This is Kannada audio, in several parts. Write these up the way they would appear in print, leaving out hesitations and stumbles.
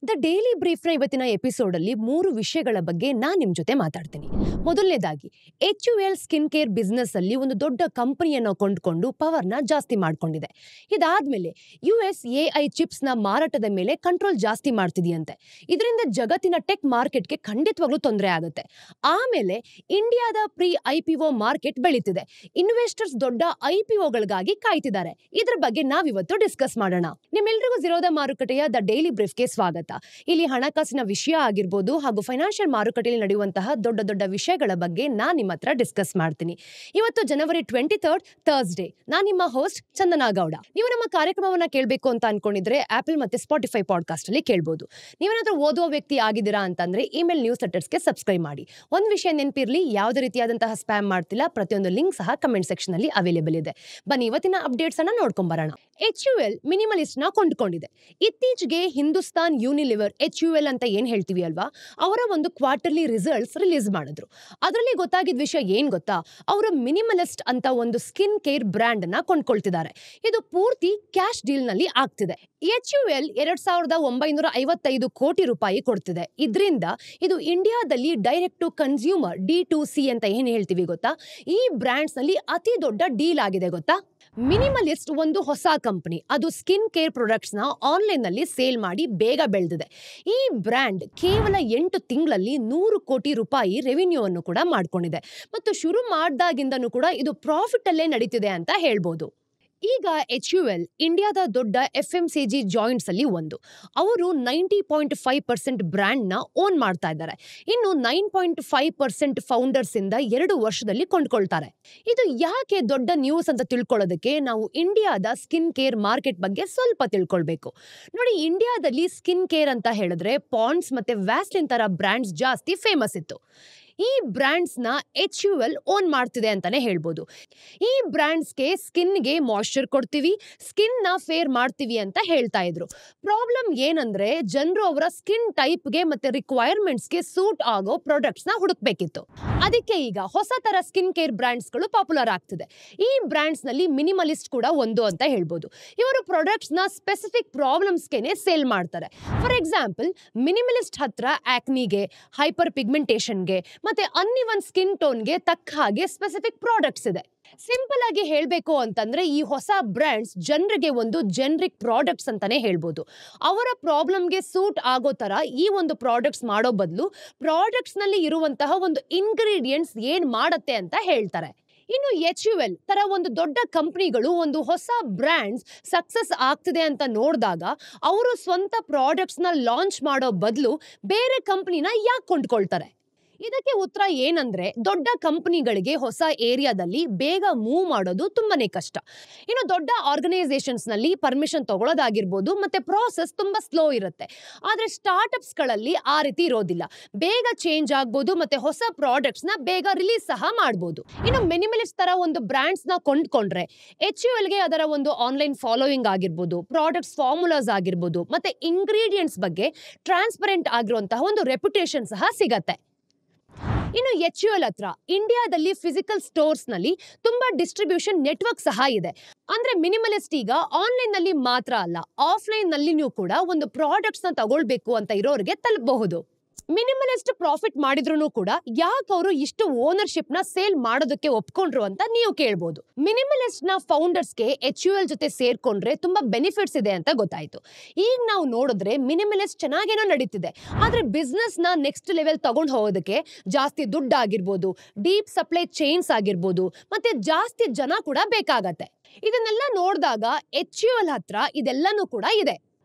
ದ ಡೈಲಿ ಬ್ರೀಫ್ನ ಇವತ್ತಿನ ಎಪಿಸೋಡಲ್ಲಿ 3 ವಿಷಯಗಳ ಬಗ್ಗೆ ನಾನು ನಿಮ್ಮ ಜೊತೆ ಮಾತಾಡ್ತೀನಿ. ಮೊದಲನೇದಾಗಿ HUL ಸ್ಕಿನ್ ಕೇರ್ ಬಿಸ್ನೆಸ್ ಅಲ್ಲಿ ಒಂದು ದೊಡ್ಡ ಕಂಪನಿಯನ್ನು ಕೊಂಡ್ಕೊಂಡು ಪವರ್ನ ಜಾಸ್ತಿ ಮಾಡ್ಕೊಂಡಿದೆ. ಇದಾದ್ಮೇಲೆ US AI ಚಿಪ್ಸ್ನ ಮಾರಾಟದ ಮೇಲೆ ಕಂಟ್ರೋಲ್ ಜಾಸ್ತಿ ಮಾಡ್ತಿದೆಯಂತೆ. ಇದರಿಂದ ಜಗತ್ತಿನ ಟೆಕ್ ಮಾರ್ಕೆಟ್ಗೆ ಖಂಡಿತವಾಗ್ಲೂ ತೊಂದರೆ ಆಗುತ್ತೆ. ಆಮೇಲೆ ಇಂಡಿಯಾದ ಪ್ರೀ IPO ಮಾರ್ಕೆಟ್ ಬೆಳೀತಿದೆ. ಇನ್ವೆಸ್ಟರ್ಸ್ ದೊಡ್ಡ IPOಗಳಿಗಾಗಿ ಕಾಯ್ತಿದ್ದಾರೆ. ಇದ್ರ ಬಗ್ಗೆ ನಾವಿವತ್ತು ಡಿಸ್ಕಸ್ ಮಾಡೋಣ. ನಿಮ್ಮೆಲ್ಲರಿಗೂ ಜಿರೋದ ಮಾರುಕಟ್ಟೆಯ ದ ಡೈಲಿ ಬ್ರೀಫ್ಗೆ ಸ್ವಾಗತ. ಇಲ್ಲಿ ಹಣಕಾಸಿನ ವಿಷಯ ಆಗಿರ್ಬೋದು ಹಾಗೂ ಫೈನಾನ್ಷಿಯಲ್ ಮಾರುಕಟ್ಟೆಯಲ್ಲಿ ನಡೆಯುವಂತಹ ದೊಡ್ಡ ದೊಡ್ಡ ವಿಷಯಗಳ ಬಗ್ಗೆ ನಾನು ನಿಮ್ಮ ಹತ್ರ ಡಿಸ್ಕಸ್ ಮಾಡ್ತೀನಿ. ಇವತ್ತು ಜನವರಿ 23 ಥರ್ಸ್ಡೇ. ನಾನು ನಿಮ್ಮ ಹೋಸ್ಟ್ ಚಂದನಾ ಗೌಡ. ನೀವು ನಮ್ಮ ಕಾರ್ಯಕ್ರಮವನ್ನ ಕೇಳಬೇಕು ಅಂತ ಅನ್ಕೊಂಡಿದ್ರೆ ಆಪಲ್ ಮತ್ತೆ ಸ್ಪಾಟಿಫೈ ಪಾಡ್ಕಾಸ್ಟ್ ಅಲ್ಲಿ ಕೇಳಬಹುದು. ನೀವೇನಾದ್ರೂ ಓದುವ ವ್ಯಕ್ತಿ ಆಗಿದ್ದೀರಾ ಅಂತಂದ್ರೆ ಇಮೇಲ್ ನ್ಯೂಸ್ ಲೆಟರ್ಸ್ಗೆ ಸಬ್ಸ್ಕ್ರೈಬ್ ಮಾಡಿ. ಒಂದು ವಿಷಯ ನೆನಪಿರ್ಲಿ, ಯಾವುದೇ ರೀತಿಯಾದಂತಹ ಸ್ಪ್ಯಾಮ್ ಮಾಡ್ತಿಲ್ಲ. ಪ್ರತಿಯೊಂದು ಲಿಂಕ್ ಸಹ ಕಮೆಂಟ್ ಸೆಕ್ಷನ್ ಅಲ್ಲಿ ಅವೈಲೇಬಲ್ ಇದೆ. ಬನ್ನಿ ಇವತ್ತಿನ ಅಪ್ಡೇಟ್ಸ್ ಅನ್ನ ನೋಡ್ಕೊಂಡ್ ಬರೋಣ. HUL ಮಿನಿಮಲಿಸ್ಟ್ ನ ಕೊಂಡ್ಕೊಂಡಿದೆ. ಇತ್ತೀಚೆಗೆ ಹಿಂದೂಸ್ತಾನ್ ಯೂನಿಲಿವರ್ HUL ಅಂತ ಏನ್ ಹೇಳ್ತೀವಿ ಅಲ್ವಾ, ಅವರ ಒಂದು ಕ್ವಾರ್ಟರ್ಲಿ ರಿಸಲ್ಟ್ಸ್ ರಿಲೀಸ್ ಮಾಡಿದ್ರು. ಅದರಲ್ಲಿ ಗೊತ್ತಾಗಿದ್ದ ವಿಷಯ ಏನ್ ಗೊತ್ತಾ, ಅವರು ಮಿನಿಮಲಿಸ್ಟ್ ಅಂತ ಒಂದು ಸ್ಕಿನ್ ಕೇರ್ ಬ್ರ್ಯಾಂಡ್ ನ ಕೊಂಡ್ಕೊಳ್ತಿದ್ದಾರೆ. ಇದು ಪೂರ್ತಿ ಕ್ಯಾಶ್ ಡೀಲ್ ನಲ್ಲಿ ಆಗ್ತಿದೆ. HUL 2955 ಕೋಟಿ ರೂಪಾಯಿ ಕೊಡ್ತಿದೆ. ಇದರಿಂದ ಇದು ಇಂಡಿಯಾದಲ್ಲಿ ಡೈರೆಕ್ಟ್ ಟು ಕನ್ಸ್ಯೂಮರ್ D2C ಅಂತ ಏನ್ ಹೇಳ್ತೀವಿ ಗೊತ್ತಾ, ಈ ಬ್ರ್ಯಾಂಡ್ಸ್ ನಲ್ಲಿ ಅತಿ ದೊಡ್ಡ ಡೀಲ್ ಆಗಿದೆ ಗೊತ್ತಾ. ಮಿನಿಮಲಿಸ್ಟ್ ಒಂದು ಹೊಸ ಕಂಪನಿ. ಅದು ಸ್ಕಿನ್ ಕೇರ್ ಪ್ರಾಡಕ್ಟ್ಸ್ ನ ಆನ್ಲೈನ್ ನಲ್ಲಿ ಸೇಲ್ ಮಾಡಿ ಬೇಗ ಬೆಳೆದಿದೆ. ಈ ಬ್ರ್ಯಾಂಡ್ ಕೇವಲ 8 ತಿಂಗಳಲ್ಲಿ 100 ಕೋಟಿ ರೂಪಾಯಿ ರೆವಿನ್ಯೂ ಅನ್ನು ಕೂಡ ಮಾಡ್ಕೊಂಡಿದೆ. ಮತ್ತು ಶುರು ಮಾಡಿದಾಗಿಂದನೂ ಕೂಡ ಇದು ಪ್ರಾಫಿಟ್ ಅಲ್ಲೇ ನಡೀತಿದೆ ಅಂತ ಹೇಳ್ಬೋದು. ಈಗ HUL ಇಂಡಿಯಾದ ದೊಡ್ಡ FMCG ಜಾಯಿಂಟ್ಸ್ ಅಲ್ಲಿ ಒಂದು. ಅವರು 90.5% ಬ್ರ್ಯಾಂಡ್ ನ ಓನ್ ಮಾಡ್ತಾ ಇದ್ದಾರೆ. ಇನ್ನು 9.5% ಫೌಂಡರ್ಸ್ ಇಂದ 2 ವರ್ಷದಲ್ಲಿ ಕೊಂಡ್ಕೊಳ್ತಾರೆ. ಇದು ಯಾಕೆ ದೊಡ್ಡ ನ್ಯೂಸ್ ಅಂತ ತಿಳ್ಕೊಳ್ಳೋದಕ್ಕೆ ನಾವು ಇಂಡಿಯಾದ ಸ್ಕಿನ್ ಕೇರ್ ಮಾರ್ಕೆಟ್ ಬಗ್ಗೆ ಸ್ವಲ್ಪ ತಿಳ್ಕೊಳ್ಬೇಕು. ನೋಡಿ, ಇಂಡಿಯಾದಲ್ಲಿ ಸ್ಕಿನ್ ಕೇರ್ ಅಂತ ಹೇಳಿದ್ರೆ ಪಾಂಡ್ಸ್ ಮತ್ತೆ ವ್ಯಾಸ್ಲಿನ್ ತರ ಬ್ರ್ಯಾಂಡ್ಸ್ ಜಾಸ್ತಿ ಫೇಮಸ್ ಇತ್ತು. ಈ ಬ್ರ್ಯಾಂಡ್ಸ್ ನ HUL ಓನ್ ಮಾಡ್ತಿದೆ ಅಂತಾನೆ ಹೇಳ್ಬೋದು. ಈ ಬ್ರ್ಯಾಂಡ್ಸ್ಗೆ ಸ್ಕಿನ್ಗೆ ಮಾಯ್ಶ್ಚರ್ ಕೊಡ್ತೀವಿ, ಸ್ಕಿನ್ ನ ಫೇರ್ ಮಾಡ್ತೀವಿ ಅಂತ ಹೇಳ್ತಾ ಇದ್ರು. ಪ್ರಾಬ್ಲಮ್ ಏನಂದ್ರೆ ಜನರು ಅವರ ಸ್ಕಿನ್ ಟೈಪ್ಗೆ ಮತ್ತೆ ರಿಕ್ವೈರ್ಮೆಂಟ್ಸ್ಗೆ ಸೂಟ್ ಆಗೋ ಪ್ರಾಡಕ್ಟ್ಸ್ ನ ಹುಡುಕ್ಬೇಕಿತ್ತು. ಅದಕ್ಕೆ ಈಗ ಹೊಸ ತರ ಸ್ಕಿನ್ ಕೇರ್ ಬ್ರ್ಯಾಂಡ್ಸ್ ಗಳು ಪಾಪ್ಯುಲರ್ ಆಗ್ತಿದೆ. ಈ ಬ್ರ್ಯಾಂಡ್ಸ್ ನಲ್ಲಿ ಮಿನಿಮಲಿಸ್ಟ್ ಕೂಡ ಒಂದು ಅಂತ ಹೇಳ್ಬೋದು. ಇವರು ಪ್ರಾಡಕ್ಟ್ಸ್ ನ ಸ್ಪೆಸಿಫಿಕ್ ಪ್ರಾಬ್ಲಮ್ಸ್ಗೆ ಸೇಲ್ ಮಾಡ್ತಾರೆ. ಫಾರ್ ಎಕ್ಸಾಂಪಲ್, ಮಿನಿಮಲಿಸ್ಟ್ ಹತ್ರ ಆಕ್ನಿಗೆ, ಹೈಪರ್ ಪಿಗ್ಮೆಂಟೇಷನ್ಗೆ ಮತ್ತೆ ಅನ್ಇವನ್ ಸ್ಕಿನ್ ಟೋನ್ಗೆ ತಕ್ಕ ಹಾಗೆ ಸ್ಪೆಸಿಫಿಕ್ ಪ್ರಾಡಕ್ಟ್ಸ್ ಇದೆ. ಸಿಂಪಲ್ ಆಗಿ ಹೇಳ್ಬೇಕು ಅಂತಂದ್ರೆ ಈ ಹೊಸ ಬ್ರ್ಯಾಂಡ್ಸ್ ಜನರಿಗೆ ಒಂದು ಜನರಿಕ್ ಪ್ರಾಡಕ್ಟ್ಸ್ ಅಂತಾನೆ ಹೇಳ್ಬೋದು. ಅವರ ಪ್ರಾಬ್ಲಮ್ಗೆ ಸೂಟ್ ಆಗೋ ತರ ಈ ಒಂದು ಪ್ರಾಡಕ್ಟ್ಸ್ ಮಾಡೋ ಬದಲು ಪ್ರಾಡಕ್ಟ್ಸ್ ನಲ್ಲಿ ಇರುವಂತಹ ಒಂದು ಇಂಗ್ರೀಡಿಯೆಂಟ್ಸ್ ಏನ್ ಮಾಡತ್ತೆ ಅಂತ ಹೇಳ್ತಾರೆ. ಇನ್ನು HUL ತರ ಒಂದು ದೊಡ್ಡ ಕಂಪನಿಗಳು ಒಂದು ಹೊಸ ಬ್ರ್ಯಾಂಡ್ಸ್ ಸಕ್ಸಸ್ ಆಗ್ತಿದೆ ಅಂತ ನೋಡಿದಾಗ ಅವರು ಸ್ವಂತ ಪ್ರಾಡಕ್ಟ್ಸ್ ನ ಲಾಂಚ್ ಮಾಡೋ ಬದಲು ಬೇರೆ ಕಂಪನಿನ ಯಾಕೆ ಕೊಂಡ್ಕೊಳ್ತಾರೆ? ಇದಕ್ಕೆ ಉತ್ತರ ಏನಂದ್ರೆ, ದೊಡ್ಡ ಕಂಪನಿಗಳಿಗೆ ಹೊಸ ಏರಿಯಾದಲ್ಲಿ ಬೇಗ ಮೂವ್ ಮಾಡೋದು ತುಂಬಾನೇ ಕಷ್ಟ. ಇನ್ನು ದೊಡ್ಡ ಆರ್ಗನೈಸೇಷನ್ಸ್ ನಲ್ಲಿ ಪರ್ಮಿಷನ್ ತಗೊಳ್ಳೋದಾಗಿರ್ಬೋದು ಮತ್ತೆ ಪ್ರಾಸೆಸ್ ತುಂಬಾ ಸ್ಲೋ ಇರುತ್ತೆ. ಆದ್ರೆ ಸ್ಟಾರ್ಟ್ಅಪ್ಸ್ ಗಳಲ್ಲಿ ಆ ರೀತಿ ಇರೋದಿಲ್ಲ. ಬೇಗ ಚೇಂಜ್ ಆಗ್ಬೋದು ಮತ್ತೆ ಹೊಸ ಪ್ರಾಡಕ್ಟ್ಸ್ ನ ಬೇಗ ರಿಲೀಸ್ ಸಹ ಮಾಡಬಹುದು. ಇನ್ನು ಮಿನಿಮಲಿಸ್ಟ್ ತರ ಒಂದು ಬ್ರ್ಯಾಂಡ್ಸ್ ನ ಕೊಂಡ್ಕೊಂಡ್ರೆ HUL ಗೆ ಅದರ ಒಂದು ಆನ್ಲೈನ್ ಫಾಲೋಯಿಂಗ್ ಆಗಿರ್ಬೋದು, ಪ್ರಾಡಕ್ಟ್ಸ್ ಫಾರ್ಮುಲಾಸ್ ಆಗಿರ್ಬೋದು ಮತ್ತೆ ಇಂಗ್ರೀಡಿಯೆಂಟ್ಸ್ ಬಗ್ಗೆ ಟ್ರಾನ್ಸ್ಪರೆಂಟ್ ಆಗಿರುವಂತಹ ಒಂದು ರೆಪ್ಯುಟೇಷನ್ ಸಹ ಸಿಗತ್ತೆ. ಇನ್ನು HUL ಹತ್ರ ಇಂಡಿಯಾದಲ್ಲಿ ಫಿಸಿಕಲ್ ಸ್ಟೋರ್ಸ್ ನಲ್ಲಿ ತುಂಬಾ ಡಿಸ್ಟ್ರಿಬ್ಯೂಷನ್ ನೆಟ್ವರ್ಕ್ ಸಹ ಇದೆ. ಅಂದ್ರೆ ಮಿನಿಮಲಿಸ್ಟ್ ಈಗ ಆನ್ಲೈನ್ ನಲ್ಲಿ ಮಾತ್ರ ಅಲ್ಲ, ಆಫ್ಲೈನ್ ನಲ್ಲಿನೂ ಕೂಡ ಒಂದು ಪ್ರಾಡಕ್ಟ್ಸ್ ನ ತಗೊಳ್ಬೇಕು ಅಂತ ಇರೋರಿಗೆ ತಲುಪಬಹುದು. ಮಿನಿಮಲಿಸ್ಟ್ ಪ್ರಾಫಿಟ್ ಮಾಡಿದ್ರು ಕೂಡ ಯಾಕೆ ಅವರು ಇಷ್ಟು ಓನರ್ಶಿಪ್ ನ ಸೇಲ್ ಮಾಡೋದಕ್ಕೆ ಒಪ್ಕೊಂಡ್ರು ಅಂತ ನೀವು ಕೇಳ್ಬೋದು. ಮಿನಿಮಲಿಸ್ಟ್ ನ ಫೌಂಡರ್ಸ್ಗೆ HUL ಜೊತೆ ಸೇರ್ಕೊಂಡ್ರೆ ತುಂಬಾ ಬೆನಿಫಿಟ್ಸ್ ಇದೆ ಅಂತ ಗೊತ್ತಾಯ್ತು. ಈಗ ನಾವು ನೋಡಿದ್ರೆ ಮಿನಿಮಲಿಸ್ಟ್ ಚೆನ್ನಾಗೇನೋ ನಡೀತಿದೆ, ಆದ್ರೆ ಬಿಸ್ನೆಸ್ ನ ನೆಕ್ಸ್ಟ್ ಲೆವೆಲ್ ತಗೊಂಡು ಹೋಗೋದಕ್ಕೆ ಜಾಸ್ತಿ ದುಡ್ಡು ಆಗಿರ್ಬೋದು, ಡೀಪ್ ಸಪ್ಲೈ ಚೈನ್ಸ್ ಆಗಿರ್ಬೋದು ಮತ್ತೆ ಜಾಸ್ತಿ ಜನ ಕೂಡ ಬೇಕಾಗತ್ತೆ. ಇದನ್ನೆಲ್ಲ ನೋಡಿದಾಗ HUL ಹತ್ರ ಇದೆಲ್ಲನೂ ಕೂಡ ಇದೆ.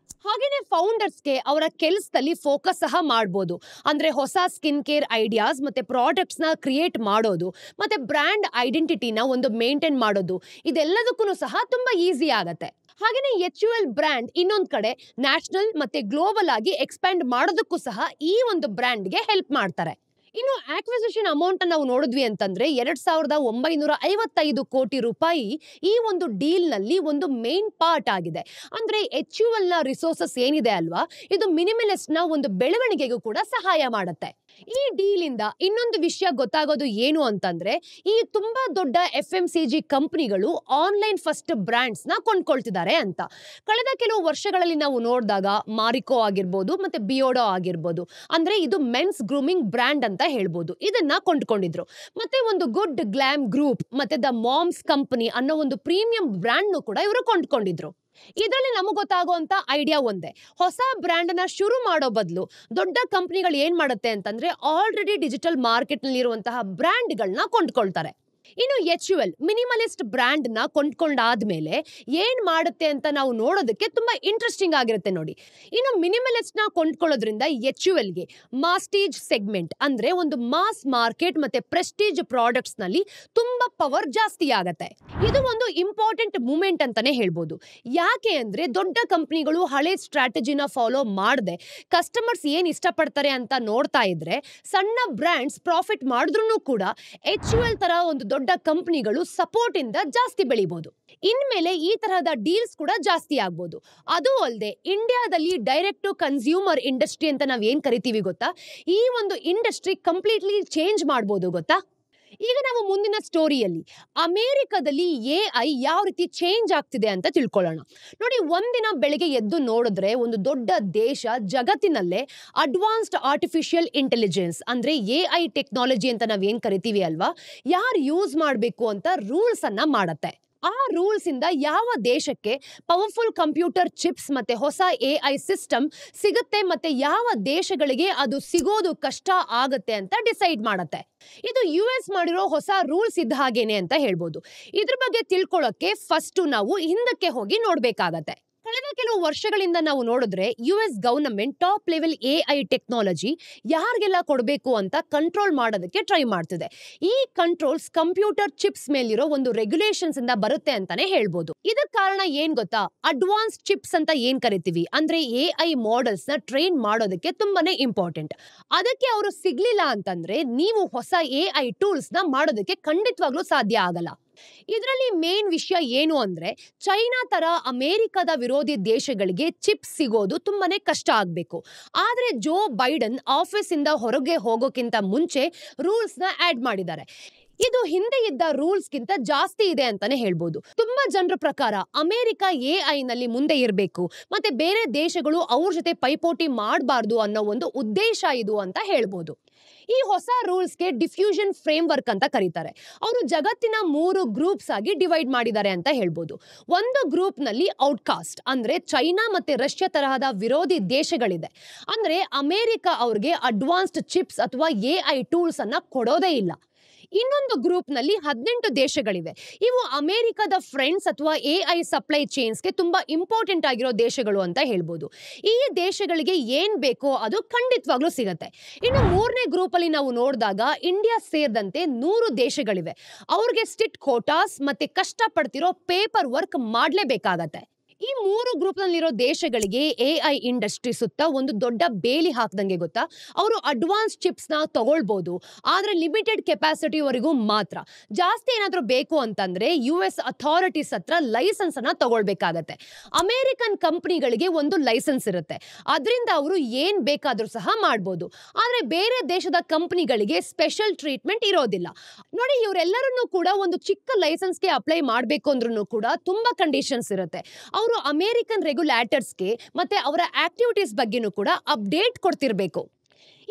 ಹಾಗೇನೆ ಫೌಂಡರ್ಸ್ಗೆ ಅವರ ಕೆಲಸದಲ್ಲಿ ಫೋಕಸ್ ಸಹ ಮಾಡ್ಬೋದು. ಅಂದ್ರೆ ಹೊಸ ಸ್ಕಿನ್ ಕೇರ್ ಐಡಿಯಾಸ್ ಮತ್ತೆ ಪ್ರಾಡಕ್ಟ್ಸ್ ನ ಕ್ರಿಯೇಟ್ ಮಾಡೋದು ಮತ್ತೆ ಬ್ರ್ಯಾಂಡ್ ಐಡೆಂಟಿಟಿನ ಒಂದು ಮೇಂಟೈನ್ ಮಾಡೋದು, ಇದೆಲ್ಲದಕ್ಕೂ ಸಹ ತುಂಬಾ ಈಸಿ ಆಗತ್ತೆ. ಹಾಗೇನೆ HUL ಬ್ರ್ಯಾಂಡ್ ಇನ್ನೊಂದ್ ಕಡೆ ನ್ಯಾಷನಲ್ ಮತ್ತೆ ಗ್ಲೋಬಲ್ ಆಗಿ ಎಕ್ಸ್ಪ್ಯಾಂಡ್ ಮಾಡೋದಕ್ಕೂ ಸಹ ಈ ಒಂದು ಬ್ರ್ಯಾಂಡ್ಗೆ ಹೆಲ್ಪ್ ಮಾಡ್ತಾರೆ. ಇನ್ನು ಆಕ್ವಿಸಿಷನ್ ಅಮೌಂಟ್ ನಾವು ನೋಡಿದ್ವಿ ಅಂತಂದ್ರೆ 2,955 ಕೋಟಿ ರೂಪಾಯಿ ಈ ಒಂದು ಡೀಲ್ ನಲ್ಲಿ ಒಂದು ಮೇನ್ ಪಾರ್ಟ್ ಆಗಿದೆ. ಅಂದ್ರೆ HUL ನ ರಿಸೋರ್ಸಸ್ ಏನಿದೆ ಅಲ್ವಾ, ಇದು ಮಿನಿಮಲಿಸ್ಟ್ ನ ಒಂದು ಬೆಳವಣಿಗೆಗೂ ಕೂಡ ಸಹಾಯ ಮಾಡುತ್ತೆ. ಈ ಡೀಲ್ ಇಂದ ಇನ್ನೊಂದು ವಿಷಯ ಗೊತ್ತಾಗೋದು ಏನು ಅಂತಂದ್ರೆ, ಈ ತುಂಬಾ ದೊಡ್ಡ FMCG ಕಂಪನಿಗಳು ಆನ್ಲೈನ್ ಫಸ್ಟ್ ಬ್ರಾಂಡ್ಸ್ ನ ಕೊಂಡ್ಕೊಳ್ತಿದ್ದಾರೆ ಅಂತ. ಕಳೆದ ಕೆಲವು ವರ್ಷಗಳಲ್ಲಿ ನಾವು ನೋಡಿದಾಗ ಮಾರಿಕೋ ಆಗಿರ್ಬೋದು ಮತ್ತೆ ಬಿಯೋಡೋ ಆಗಿರ್ಬೋದು, ಅಂದ್ರೆ ಇದು ಮೆನ್ಸ್ ಗ್ರೂಮಿಂಗ್ ಬ್ರ್ಯಾಂಡ್ ಅಂತ ಹೇಳ್ಬೋದು, ಇದನ್ನ ಕೊಂಡ್ಕೊಂಡಿದ್ರು. ಮತ್ತೆ ಒಂದು ಗುಡ್ ಗ್ಲಾಮ್ ಗ್ರೂಪ್ ಮತ್ತೆ ದ ಮಾಮ್ಸ್ ಕಂಪನಿ ಅನ್ನೋ ಒಂದು ಪ್ರೀಮಿಯಂ ಬ್ರ್ಯಾಂಡ್ ಕೂಡ ಇವರು ಕೊಂಡ್ಕೊಂಡಿದ್ರು. ಇದರಲ್ಲಿ ನಮಗೆ ಗೊತ್ತಾಗುವಂತ ಐಡಿಯಾ ಒಂದೇ, ಹೊಸ ಬ್ರ್ಯಾಂಡ್ ನ ಶುರು ಮಾಡೋ ಬದಲು ದೊಡ್ಡ ಕಂಪನಿಗಳು ಏನ್ ಮಾಡುತ್ತೆ ಅಂತಂದ್ರೆ ಆಲ್ರೆಡಿ ಡಿಜಿಟಲ್ ಮಾರ್ಕೆಟ್ ನಲ್ಲಿ ಇರುವಂತಹ ಬ್ರ್ಯಾಂಡ್ ಗಳನ್ನ ಕೊಂಡ್ಕೊಳ್ತಾರೆ. ಇನ್ನು HUL ಮಿನಿಮಲಿಸ್ಟ್ ಬ್ರ್ಯಾಂಡ್ ನ ಕೊಂಡ್ಕೊಂಡಾದ್ಮೇಲೆ ಏನ್ ಮಾಡುತ್ತೆ ಅಂತ ನಾವು ನೋಡೋದಕ್ಕೆ ತುಂಬಾ ಇಂಟ್ರೆಸ್ಟಿಂಗ್ ಆಗಿರುತ್ತೆ ನೋಡಿ. ಇನ್ನು ಮಿನಿಮಲಿಸ್ಟ್ ನ ಕೊಂಡ್ಕೊಳ್ಳೋದ್ರಿಂದ HUL ಗೆ ಮಾಸ್ಟೀಜ್ ಸೆಗ್ಮೆಂಟ್ ಅಂದ್ರೆ ಒಂದು ಮಾಸ್ ಮಾರ್ಕೆಟ್ ಮತ್ತೆ ಪ್ರೆಸ್ಟೀಜ್ ಪ್ರಾಡಕ್ಟ್ಸ್ ನಲ್ಲಿ ತುಂಬಾ ಪವರ್ ಜಾಸ್ತಿ ಆಗತ್ತೆ. ಇದು ಒಂದು ಇಂಪಾರ್ಟೆಂಟ್ ಮೂಮೆಂಟ್ ಅಂತಾನೆ ಹೇಳ್ಬೋದು. ಯಾಕೆ ಅಂದ್ರೆ ದೊಡ್ಡ ಕಂಪನಿಗಳು ಹಳೆ ಸ್ಟ್ರಾಟಜಿನ ಫಾಲೋ ಮಾಡದೆ ಕಸ್ಟಮರ್ಸ್ ಏನ್ ಇಷ್ಟಪಡ್ತಾರೆ ಅಂತ ನೋಡ್ತಾ ಇದ್ರೆ, ಸಣ್ಣ ಬ್ರ್ಯಾಂಡ್ಸ್ ಪ್ರಾಫಿಟ್ ಮಾಡಿದ್ರು ಕೂಡ HUL ತರ ಒಂದು ದೊಡ್ಡ ಕಂಪನಿಗಳು ಸಪೋರ್ಟ್ ಇಂದ ಜಾಸ್ತಿ ಬೆಳಿಬಹುದು. ಇನ್ಮೇಲೆ ಈ ತರಹದ ಡೀಲ್ಸ್ ಕೂಡ ಜಾಸ್ತಿ ಆಗ್ಬೋದು. ಅದು ಅಲ್ಲದೆ ಇಂಡಿಯಾದಲ್ಲಿ ಡೈರೆಕ್ಟ್ ಟು ಕನ್ಸ್ಯೂಮರ್ ಇಂಡಸ್ಟ್ರಿ ಅಂತ ನಾವ್ ಏನ್ ಕರಿತೀವಿ ಗೊತ್ತಾ, ಈ ಒಂದು ಇಂಡಸ್ಟ್ರಿ ಕಂಪ್ಲೀಟ್ಲಿ ಚೇಂಜ್ ಮಾಡ್ಬೋದು ಗೊತ್ತಾ. ಈಗ ನಾವು ಮುಂದಿನ ಸ್ಟೋರಿಯಲ್ಲಿ ಅಮೆರಿಕದಲ್ಲಿ AI ಯಾವ ರೀತಿ ಚೇಂಜ್ ಆಗ್ತಿದೆ ಅಂತ ತಿಳ್ಕೊಳ್ಳೋಣ. ನೋಡಿ, ಒಂದಿನ ಬೆಳಿಗ್ಗೆ ಎದ್ದು ನೋಡಿದ್ರೆ ಒಂದು ದೊಡ್ಡ ದೇಶ ಜಗತ್ತಿನಲ್ಲೇ ಅಡ್ವಾನ್ಸ್ಡ್ ಆರ್ಟಿಫಿಷಿಯಲ್ ಇಂಟೆಲಿಜೆನ್ಸ್ ಅಂದ್ರೆ AI ಟೆಕ್ನಾಲಜಿ ಅಂತ ನಾವ್ ಏನ್ ಕರಿತೀವಿ ಅಲ್ವಾ, ಯಾರು ಯೂಸ್ ಮಾಡಬೇಕು ಅಂತ ರೂಲ್ಸ್ ಅನ್ನ ಮಾಡತ್ತೆ. ಆ ರೂಲ್ಸ್ ಇಂದ ಯಾವ ದೇಶಕ್ಕೆ ಪವರ್ಫುಲ್ ಕಂಪ್ಯೂಟರ್ ಚಿಪ್ಸ್ ಮತ್ತೆ ಹೊಸ AI ಸಿಸ್ಟಮ್ ಸಿಗುತ್ತೆ ಮತ್ತೆ ಯಾವ ದೇಶಗಳಿಗೆ ಅದು ಸಿಗೋದು ಕಷ್ಟ ಆಗತ್ತೆ ಅಂತ ಡಿಸೈಡ್ ಮಾಡತ್ತೆ. ಇದು US ಮಾಡಿರೋ ಹೊಸ ರೂಲ್ಸ್ ಇದ್ದ ಹಾಗೇನೆ ಅಂತ ಹೇಳ್ಬೋದು. ಇದ್ರ ಬಗ್ಗೆ ತಿಳ್ಕೊಳ್ಳೋಕೆ ಫಸ್ಟ್ ನಾವು ಹಿಂದಕ್ಕೆ ಹೋಗಿ ನೋಡ್ಬೇಕಾಗತ್ತೆ. ಕಳೆದ ಕೆಲವು ವರ್ಷಗಳಿಂದ ನಾವು ನೋಡಿದ್ರೆ US government top level AI technology ಯಾರಿಗೆಲ್ಲ ಕೊಡಬೇಕು ಅಂತ ಕಂಟ್ರೋಲ್ ಮಾಡೋದಕ್ಕೆ ಟ್ರೈ ಮಾಡ್ತಿದೆ. ಈ ಕಂಟ್ರೋಲ್ಸ್ ಕಂಪ್ಯೂಟರ್ ಚಿಪ್ಸ್ ಮೇಲಿರೋ ಒಂದು ರೆಗ್ಯುಲೇಷನ್ಸ್ ಇಂದ ಬರುತ್ತೆ ಅಂತಾನೆ ಹೇಳ್ಬೋದು. ಇದಕ್ಕೆ ಕಾರಣ ಏನ್ ಗೊತ್ತಾ, ಅಡ್ವಾನ್ಸ್ ಚಿಪ್ಸ್ ಅಂತ ಏನ್ ಕರಿತೀವಿ ಅಂದ್ರೆ AI ಮಾಡೆಲ್ಸ್ ನ ಟ್ರೈನ್ ಮಾಡೋದಕ್ಕೆ ತುಂಬಾನೇ ಇಂಪಾರ್ಟೆಂಟ್. ಅದಕ್ಕೆ ಅವರು ಸಿಗ್ಲಿಲ್ಲ ಅಂತಂದ್ರೆ ನೀವು ಹೊಸ AI ಟೂಲ್ಸ್ ನ ಮಾಡೋದಕ್ಕೆ ಖಂಡಿತವಾಗ್ಲೂ ಸಾಧ್ಯ ಆಗಲ್ಲ. ಇದರಲ್ಲಿ ಮೇನ್ ವಿಷಯ ಏನು ಅಂದ್ರೆ, ಚೈನಾ ತರ ಅಮೆರಿಕದ ವಿರೋಧಿ ದೇಶಗಳಿಗೆ ಚಿಪ್ಸ್ ಸಿಗೋದು ತುಂಬಾನೇ ಕಷ್ಟ ಆಗ್ಬೇಕು. ಆದ್ರೆ ಜೋ ಬೈಡನ್ ಆಫೀಸ್ ಇಂದ ಹೊರಗೆ ಹೋಗೋಕ್ಕಿಂತ ಮುಂಚೆ ರೂಲ್ಸ್ ನ ಆಡ್ ಮಾಡಿದ್ದಾರೆ. ಇದು ಹಿಂದೆ ಇದ್ದ ರೂಲ್ಸ್ ಗಿಂತ ಜಾಸ್ತಿ ಇದೆ ಅಂತಾನೆ ಹೇಳ್ಬೋದು. ತುಂಬಾ ಜನರ ಪ್ರಕಾರ ಅಮೆರಿಕ AI ನಲ್ಲಿ ಮುಂದೆ ಇರಬೇಕು ಮತ್ತೆ ಬೇರೆ ದೇಶಗಳು ಅವ್ರ ಜೊತೆ ಪೈಪೋಟಿ ಮಾಡಬಾರ್ದು ಅನ್ನೋ ಒಂದು ಉದ್ದೇಶ ಇದು ಅಂತ ಹೇಳ್ಬೋದು. ಈ ಹೊಸ ರೂಲ್ಸ್ಗೆ ಡಿಫ್ಯೂಷನ್ ಫ್ರೇಮ್ ವರ್ಕ್ ಅಂತ ಕರೀತಾರೆ. ಅವರು ಜಗತ್ತಿನ 3 ಗ್ರೂಪ್ಸ್ ಆಗಿ ಡಿವೈಡ್ ಮಾಡಿದ್ದಾರೆ ಅಂತ ಹೇಳ್ಬೋದು. ಒಂದು ಗ್ರೂಪ್ ನಲ್ಲಿ ಔಟ್ಕಾಸ್ಟ್ ಅಂದ್ರೆ ಚೈನಾ ಮತ್ತೆ ರಷ್ಯಾ ತರಹದ ವಿರೋಧಿ ದೇಶಗಳಿದೆ. ಅಂದ್ರೆ ಅಮೆರಿಕ ಅವ್ರಿಗೆ ಅಡ್ವಾನ್ಸ್ಡ್ ಚಿಪ್ಸ್ ಅಥವಾ AI ಟೂಲ್ಸ್ ಅನ್ನ ಕೊಡೋದೇ ಇಲ್ಲ. ಇನ್ನೊಂದು ಗ್ರೂಪ್ ನಲ್ಲಿ 18 ದೇಶಗಳಿವೆ. ಇವು ಅಮೆರಿಕದ ಫ್ರೆಂಡ್ಸ್ ಅಥವಾ AI ಸಪ್ಲೈ ಚೈನ್ಸ್ಗೆ ತುಂಬಾ ಇಂಪಾರ್ಟೆಂಟ್ ಆಗಿರೋ ದೇಶಗಳು ಅಂತ ಹೇಳ್ಬೋದು. ಈ ದೇಶಗಳಿಗೆ ಏನ್ ಬೇಕೋ ಅದು ಖಂಡಿತವಾಗ್ಲೂ ಸಿಗತ್ತೆ. ಇನ್ನು ಮೂರನೇ ಗ್ರೂಪ್ ಅಲ್ಲಿ ನಾವು ನೋಡಿದಾಗ ಇಂಡಿಯಾ ಸೇರಿದಂತೆ 100 ದೇಶಗಳಿವೆ. ಅವ್ರಿಗೆ ಸ್ಟ್ರಿಕ್ಟ್ ಕೋಟಾಸ್ ಮತ್ತೆ ಕಷ್ಟಪಡ್ತಿರೋ ಪೇಪರ್ ವರ್ಕ್ ಮಾಡ್ಲೇಬೇಕಾಗತ್ತೆ. ಈ 3 ಗ್ರೂಪ್ ನಲ್ಲಿರೋ ದೇಶಗಳಿಗೆ AI ಇಂಡಸ್ಟ್ರಿ ಸುತ್ತ ಒಂದು ದೊಡ್ಡ ಬೇಲಿ ಹಾಕ್ದಂಗೆ ಗೊತ್ತಾ. ಅವರು ಅಡ್ವಾನ್ಸ್ ಚಿಪ್ಸ್ ನ ತಗೊಳ್ಬಹುದು, ಆದ್ರೆ ಲಿಮಿಟೆಡ್ ಕೆಪಾಸಿಟಿ ವರೆಗೂ ಮಾತ್ರ. ಜಾಸ್ತಿ ಏನಾದ್ರೂ ಬೇಕು ಅಂತಂದ್ರೆ US ಅಥಾರಿಟೀಸ್ ಹತ್ರ ಲೈಸೆನ್ಸ್ ಅನ್ನ ತಗೊಳ್ಬೇಕಾಗತ್ತೆ. ಅಮೆರಿಕನ್ ಕಂಪನಿಗಳಿಗೆ ಒಂದು ಲೈಸೆನ್ಸ್ ಇರುತ್ತೆ, ಅದರಿಂದ ಅವರು ಏನ್ ಬೇಕಾದ್ರೂ ಸಹ ಮಾಡಬಹುದು. ಆದ್ರೆ ಬೇರೆ ದೇಶದ ಕಂಪನಿಗಳಿಗೆ ಸ್ಪೆಷಲ್ ಟ್ರೀಟ್ಮೆಂಟ್ ಇರೋದಿಲ್ಲ. ನೋಡಿ, ಇವರೆಲ್ಲರನ್ನೂ ಕೂಡ ಒಂದು ಚಿಕ್ಕ ಲೈಸೆನ್ಸ್ಗೆ ಅಪ್ಲೈ ಮಾಡಬೇಕು ಅಂದ್ರೂ ಕೂಡ ತುಂಬಾ ಕಂಡೀಷನ್ಸ್ ಇರುತ್ತೆ. ಅವರು ಅಮೆರಿಕನ್ ರೆಗ್ಯುಲೇಟರ್ಸ್ಗೆ ಮತ್ತೆ ಅವರ ಆಕ್ಟಿವಿಟೀಸ್ ಬಗ್ಗೆನೂ ಕೂಡ ಅಪ್ಡೇಟ್ ಕೊಡ್ತಿರ್ಬೇಕು.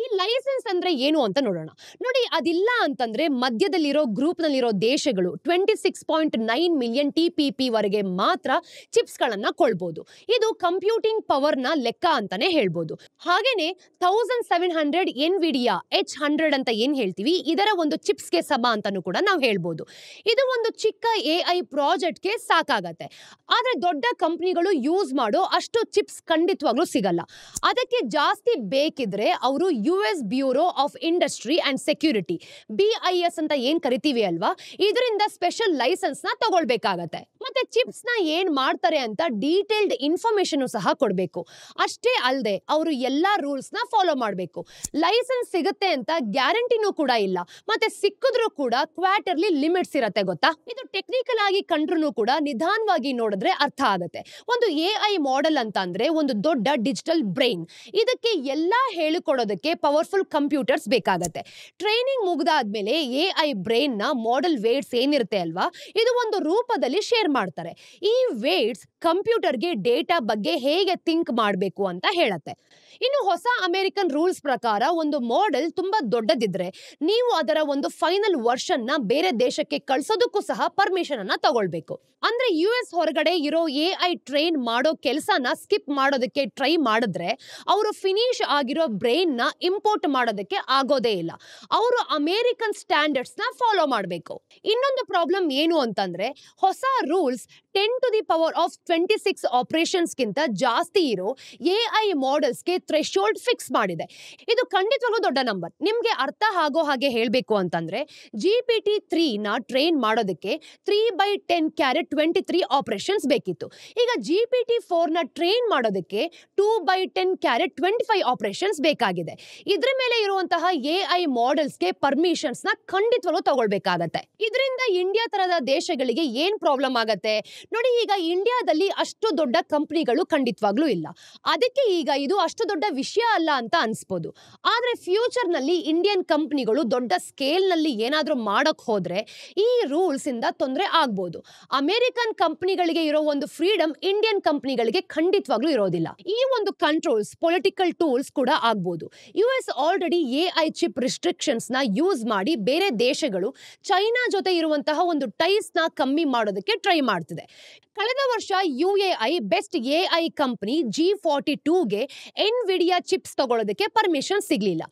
ಈ ಲೈಸೆನ್ಸ್ ಅಂದ್ರೆ ಏನು ಅಂತ ನೋಡೋಣ. ನೋಡಿ, ಅದಿಲ್ಲ ಅಂತಂದ್ರೆ ಮಧ್ಯದಲ್ಲಿರೋ ಗ್ರೂಪ್ ನಲ್ಲಿರೋ ದೇಶಗಳು 26.9 ಮಿಲಿಯನ್ TPP ವರೆಗೆ ಮಾತ್ರ ಚಿಪ್ಸ್ ಗಳನ್ನ ಕೊಳ್ಬಹುದು. ಇದು ಕಂಪ್ಯೂಟಿಂಗ್ ಪವರ್ ನ ಲೆಕ್ಕ ಅಂತಾನೆ ಹೇಳ್ಬೋದು. ಹಾಗೇನೆ 1700 NVIDIA H100 ಅಂತ ಏನ್ ಹೇಳ್ತೀವಿ, ಇದರ ಒಂದು ಚಿಪ್ಸ್ ಗೆ ಸಮ ಅಂತಾನು ಕೂಡ ನಾವು ಹೇಳ್ಬೋದು. ಇದು ಒಂದು ಚಿಕ್ಕ AI ಪ್ರಾಜೆಕ್ಟ್ ಗೆ ಸಾಕಾಗತ್ತೆ. ಆದ್ರೆ ದೊಡ್ಡ ಕಂಪನಿಗಳು ಯೂಸ್ ಮಾಡೋ ಅಷ್ಟು ಚಿಪ್ಸ್ ಖಂಡಿತವಾಗ್ಲೂ ಸಿಗಲ್ಲ. ಅದಕ್ಕೆ ಜಾಸ್ತಿ ಬೇಕಿದ್ರೆ ಅವರು US bureau of industry and security, BIS ಅಂತ ಏನ್ ಕರಿತೀವಿ ಅಲ್ವಾ, ಇದರಿಂದ ಸ್ಪೆಷಲ್ ಲೈಸೆನ್ಸ್ ನ ತಗೊಳ್ಬೇಕಾಗತ್ತೆ. ಮತ್ತೆ ಚಿಪ್ಸ್ ನ ಏನ್ ಮಾಡ್ತಾರೆ ಅಂತ ಡೀಟೇಲ್ಡ್ ಇನ್ಫಾರ್ಮೇಶನ್ ಸಹ ಕೊಡ್ಬೇಕು. ಅಷ್ಟೇ ಅಲ್ಲದೆ ಅವರು ಎಲ್ಲಾ ರೂಲ್ಸ್ ನ ಫಾಲೋ ಮಾಡಬೇಕು. ಲೈಸೆನ್ಸ್ ಸಿಗುತ್ತೆ ಅಂತ ಗ್ಯಾರಂಟಿನೂ ಕೂಡ ಇಲ್ಲ. ಮತ್ತೆ ಸಿಕ್ಕಿದ್ರೂ ಕೂಡ ಕ್ವಾರ್ಟರ್ಲಿ ಲಿಮಿಟ್ಸ್ ಇರತ್ತೆ ಗೊತ್ತಾ. ಇದು ಟೆಕ್ನಿಕಲ್ ಆಗಿ ಕಂಡ್ರೂ ಕೂಡ ನಿಧಾನವಾಗಿ ನೋಡಿದ್ರೆ ಅರ್ಥ ಆಗುತ್ತೆ. ಒಂದು AI ಮಾಡೆಲ್ ಅಂತ ಅಂದ್ರೆ ಒಂದು ದೊಡ್ಡ ಡಿಜಿಟಲ್ ಬ್ರೈನ್. ಇದಕ್ಕೆ ಎಲ್ಲಾ ಹೇಳಿಕೊಡೋದಕ್ಕೆ ಪವರ್ಫುಲ್ ಕಂಪ್ಯೂಟರ್ಸ್ ಬೇಕಾಗತ್ತೆ. ಟ್ರೈನಿಂಗ್ ಮುಗಿದಾದ್ಮೇಲೆ AI ಬ್ರೈನ್ ನ ಮಾಡೆಲ್ ವೇಟ್ಸ್ ಏನಿರುತ್ತೆ ಅಲ್ವಾ, ಇದು ಒಂದು ರೂಪದಲ್ಲಿ ಶೇರ್ ಮಾಡ್ತಾರೆ. ಈ ವೇಟ್ಸ್ ಕಂಪ್ಯೂಟರ್ಗೆ ಡೇಟಾ ಬಗ್ಗೆ ಹೇಗೆ ಥಿಂಕ್ ಮಾಡಬೇಕು ಅಂತ ಹೇಳತ್ತೆ. ಇನ್ನು ಹೊಸ ಅಮೆರಿಕನ್ ರೂಲ್ಸ್ ಪ್ರಕಾರ ಒಂದು ಮಾಡೆಲ್ ತುಂಬಾ ದೊಡ್ಡದಿದ್ರೆ ನೀವು ಅದರ ಒಂದು ಫೈನಲ್ ವರ್ಷನ್ ನ ಬೇರೆ ದೇಶಕ್ಕೆ ಕಳ್ಸೋದಕ್ಕೂ ಸಹ ಪರ್ಮಿಷನ್ ಅನ್ನ ತಗೊಳ್ಬೇಕು. ಅಂದ್ರೆ US ಹೊರಗಡೆ ಇರೋ AI ಟ್ರೈನ್ ಮಾಡೋ ಕೆಲಸನ ಸ್ಕಿಪ್ ಮಾಡೋದಕ್ಕೆ ಟ್ರೈ ಮಾಡಿದ್ರೆ ಅವರು ಫಿನಿಶ್ ಆಗಿರೋ ಬ್ರೈನ್ ನ ಇಂಪೋರ್ಟ್ ಮಾಡೋದಕ್ಕೆ ಆಗೋದೇ ಇಲ್ಲ. ಅವರು ಅಮೆರಿಕನ್ ಸ್ಟ್ಯಾಂಡರ್ಡ್ಸ್ ನ ಫಾಲೋ ಮಾಡಬೇಕು. ಇನ್ನೊಂದು ಪ್ರಾಬ್ಲಮ್ ಏನು ಅಂತಂದ್ರೆ ಹೊಸ ರೂಲ್ಸ್ 10⁻26 ಆಪರೇಷನ್ಸ್ ಗಿಂತ ಜಾಸ್ತಿ ಇರೋ AI ಮಾಡೆಲ್ಸ್ಗೆ ಥ್ರೆಶೋಲ್ಡ್ ಫಿಕ್ಸ್ ಮಾಡಿದೆ. ಇದು ಖಂಡಿತವಾಗ್ಲೂ ದೊಡ್ಡ ನಂಬರ್. ನಿಮ್ಗೆ ಅರ್ಥ ಆಗೋ ಹಾಗೆ ಹೇಳ್ಬೇಕು ಅಂತಂದ್ರೆ GPT-3 ನ ಟ್ರೈನ್ ಮಾಡೋದಕ್ಕೆ 3/10 ಕ್ಯಾರೆಟ್ 23 ಆಪರೇಷನ್ಸ್ ಬೇಕಿತ್ತು. ಈಗ GPT-4 ನ ಟ್ರೈನ್ ಮಾಡೋದಕ್ಕೆ 2/10 ಕ್ಯಾರೆಟ್ 25 ಆಪರೇಷನ್ಸ್ ಬೇಕಾಗಿದೆ. ಇದ್ರ ಮೇಲೆ ಇರುವಂತಹ AI ಮಾಡೆಲ್ಸ್ಗೆ ಪರ್ಮಿಷನ್ಸ್ ನ ಖಂಡಿತವಾಗ್ಲೂ ತಗೊಳ್ಬೇಕಾಗತ್ತೆ. ಇದರಿಂದ ಇಂಡಿಯಾ ತರದ ದೇಶಗಳಿಗೆ ಏನ್ ಪ್ರಾಬ್ಲಮ್ ಆಗತ್ತೆ ನೋಡಿ. ಈಗ ಇಂಡಿಯಾದಲ್ಲಿ ಅಷ್ಟು ದೊಡ್ಡ ಕಂಪನಿಗಳು ಖಂಡಿತವಾಗ್ಲೂ ಇಲ್ಲ. ಅದಕ್ಕೆ ಈಗ ಇದು ಅಷ್ಟು ದೊಡ್ಡ ವಿಷಯ ಅಲ್ಲ ಅಂತ ಅನ್ಸ್ಬೋದು. ಆದ್ರೆ ಫ್ಯೂಚರ್ ನಲ್ಲಿ ಇಂಡಿಯನ್ ಕಂಪನಿಗಳು ದೊಡ್ಡ ಸ್ಕೇಲ್ ನಲ್ಲಿ ಏನಾದ್ರೂ ಮಾಡಕ್ ಹೋದ್ರೆ ಈ ರೂಲ್ಸ್ ಇಂದ ತೊಂದರೆ ಆಗ್ಬೋದು. ಅಮೆರಿಕನ್ ಕಂಪನಿಗಳಿಗೆ ಇರೋ ಒಂದು ಫ್ರೀಡಮ್ ಇಂಡಿಯನ್ ಕಂಪನಿಗಳಿಗೆ ಖಂಡಿತವಾಗ್ಲೂ ಇರೋದಿಲ್ಲ. ಈ ಒಂದು ಕಂಟ್ರೋಲ್ಸ್ ಪೊಲಿಟಿಕಲ್ ಟೂಲ್ಸ್ ಕೂಡ ಆಗ್ಬೋದು. US already AI chip restrictions ನ ಯೂಸ್ ಮಾಡಿ ಬೇರೆ ದೇಶಗಳು ಚೈನಾ ಜೊತೆ ಇರುವಂತಹ ಒಂದು ಟೈಸ್ ನ ಕಮ್ಮಿ ಮಾಡೋದಕ್ಕೆ ಟ್ರೈ ಮಾಡ್ತಿದೆ. ಕಳೆದ ವರ್ಷ UAI ಬೆಸ್ಟ್ AI ಕಂಪನಿ G42ಗೆ ಎನ್ವಿಡಿಯಾ ಚಿಪ್ಸ್ ತಗೊಳ್ಳೋದಕ್ಕೆ ಪರ್ಮಿಷನ್ ಸಿಗ್ಲಿಲ್ಲ.